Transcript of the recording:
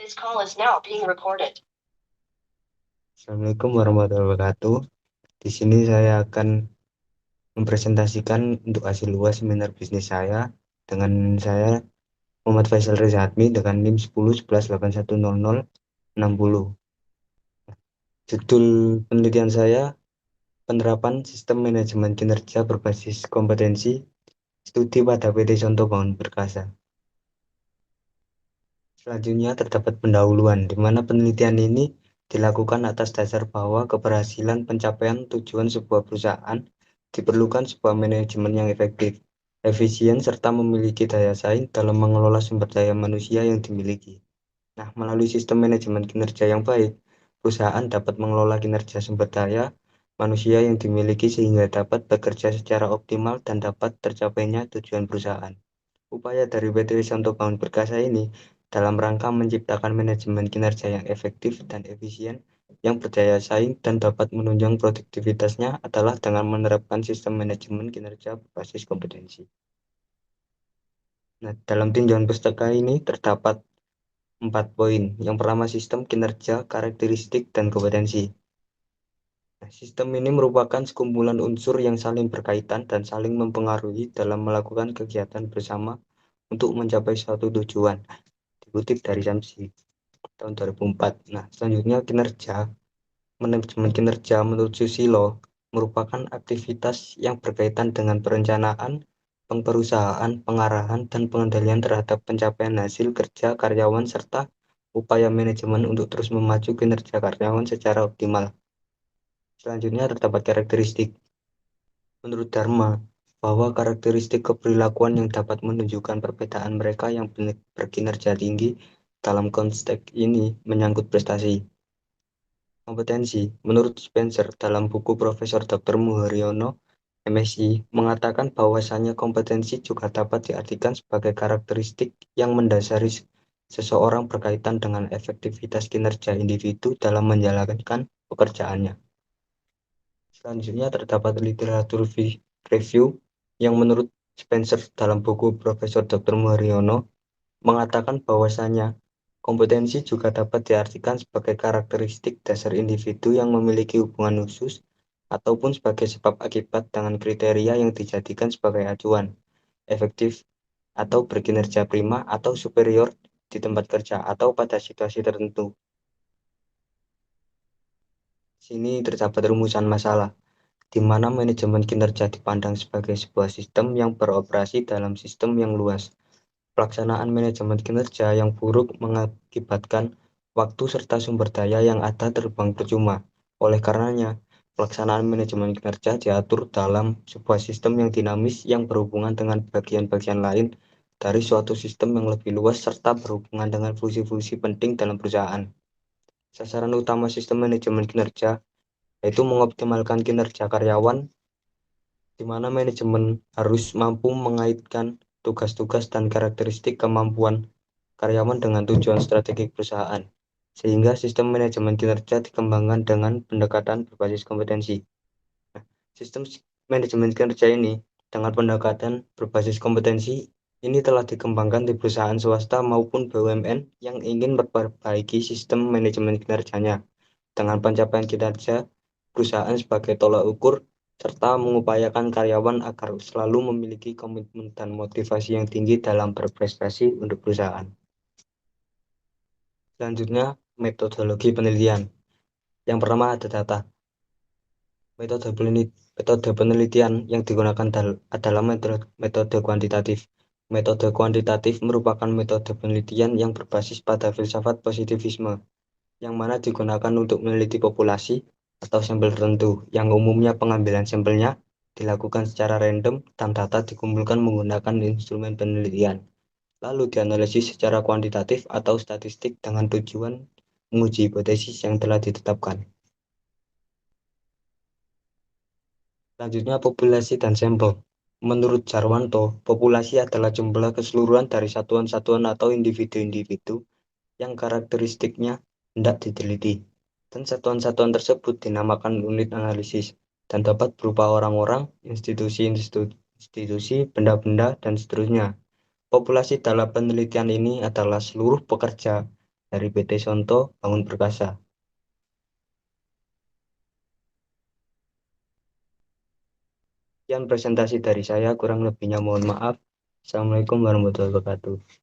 This call is now being recorded. Assalamualaikum warahmatullahi wabarakatuh. Di sini saya akan mempresentasikan untuk hasil luas seminar bisnis saya dengan saya Muhammad Faisal Rezatmi dengan NIM 10 11 8100 60. Judul penelitian saya penerapan sistem manajemen kinerja berbasis kompetensi studi pada PT Contoh Bangun Perkasa. Selanjutnya terdapat pendahuluan di mana penelitian ini dilakukan atas dasar bahwa keberhasilan pencapaian tujuan sebuah perusahaan diperlukan sebuah manajemen yang efektif, efisien, serta memiliki daya saing dalam mengelola sumber daya manusia yang dimiliki. Nah, melalui sistem manajemen kinerja yang baik, perusahaan dapat mengelola kinerja sumber daya manusia yang dimiliki sehingga dapat bekerja secara optimal dan dapat tercapainya tujuan perusahaan. Upaya dari PT Wisanto Bangun Perkasa ini dalam rangka menciptakan manajemen kinerja yang efektif dan efisien, yang berdaya saing dan dapat menunjang produktivitasnya adalah dengan menerapkan sistem manajemen kinerja berbasis kompetensi. Nah, dalam tinjauan pustaka ini terdapat 4 poin. Yang pertama, sistem kinerja, karakteristik, dan kompetensi. Nah, sistem ini merupakan sekumpulan unsur yang saling berkaitan dan saling mempengaruhi dalam melakukan kegiatan bersama untuk mencapai suatu tujuan. Dikutip dari Samsi tahun 2004. Nah, selanjutnya kinerja. Manajemen kinerja menurut Susilo merupakan aktivitas yang berkaitan dengan perencanaan, perusahaan, pengarahan, dan pengendalian terhadap pencapaian hasil kerja karyawan serta upaya manajemen untuk terus memacu kinerja karyawan secara optimal. Selanjutnya terdapat karakteristik. Menurut Dharma, bahwa karakteristik keperilakuan yang dapat menunjukkan perbedaan mereka yang berkinerja tinggi dalam konteks ini menyangkut prestasi. Kompetensi, menurut Spencer dalam buku Profesor Dr. Muharyono, MSI, mengatakan bahwasannya kompetensi juga dapat diartikan sebagai karakteristik yang mendasari seseorang berkaitan dengan efektivitas kinerja individu dalam menjalankan pekerjaannya. Selanjutnya terdapat literatur review yang menurut Spencer dalam buku Profesor Dr. Muharyono mengatakan bahwasannya kompetensi juga dapat diartikan sebagai karakteristik dasar individu yang memiliki hubungan khusus ataupun sebagai sebab akibat dengan kriteria yang dijadikan sebagai acuan, efektif atau berkinerja prima atau superior di tempat kerja atau pada situasi tertentu. Sini terdapat rumusan masalah, di mana manajemen kinerja dipandang sebagai sebuah sistem yang beroperasi dalam sistem yang luas. Pelaksanaan manajemen kinerja yang buruk mengakibatkan waktu serta sumber daya yang ada terbuang percuma. Oleh karenanya, pelaksanaan manajemen kinerja diatur dalam sebuah sistem yang dinamis yang berhubungan dengan bagian-bagian lain dari suatu sistem yang lebih luas serta berhubungan dengan fungsi-fungsi penting dalam perusahaan. Sasaran utama sistem manajemen kinerja yaitu mengoptimalkan kinerja karyawan, di mana manajemen harus mampu mengaitkan tugas-tugas dan karakteristik kemampuan karyawan dengan tujuan strategik perusahaan, sehingga sistem manajemen kinerja dikembangkan dengan pendekatan berbasis kompetensi. Nah, sistem manajemen kinerja ini dengan pendekatan berbasis kompetensi ini telah dikembangkan di perusahaan swasta maupun BUMN yang ingin memperbaiki sistem manajemen kinerjanya dengan pencapaian kinerja perusahaan sebagai tolak ukur serta mengupayakan karyawan agar selalu memiliki komitmen dan motivasi yang tinggi dalam berprestasi untuk perusahaan. Selanjutnya, metodologi penelitian. Yang pertama ada data. Metode penelitian yang digunakan adalah metode kuantitatif. Metode kuantitatif merupakan metode penelitian yang berbasis pada filsafat positivisme, yang mana digunakan untuk meneliti populasi atau sampel tertentu, yang umumnya pengambilan sampelnya dilakukan secara random dan data dikumpulkan menggunakan instrumen penelitian, lalu dianalisis secara kuantitatif atau statistik dengan tujuan menguji hipotesis yang telah ditetapkan. Selanjutnya, populasi dan sampel. Menurut Jarwanto, populasi adalah jumlah keseluruhan dari satuan-satuan atau individu-individu yang karakteristiknya hendak diteliti. Dan satuan-satuan tersebut dinamakan unit analisis dan dapat berupa orang-orang, institusi, benda-benda, dan seterusnya. Populasi dalam penelitian ini adalah seluruh pekerja dari PT Sonto Bangun Perkasa. Sekian presentasi dari saya, kurang lebihnya mohon maaf. Assalamualaikum warahmatullahi wabarakatuh.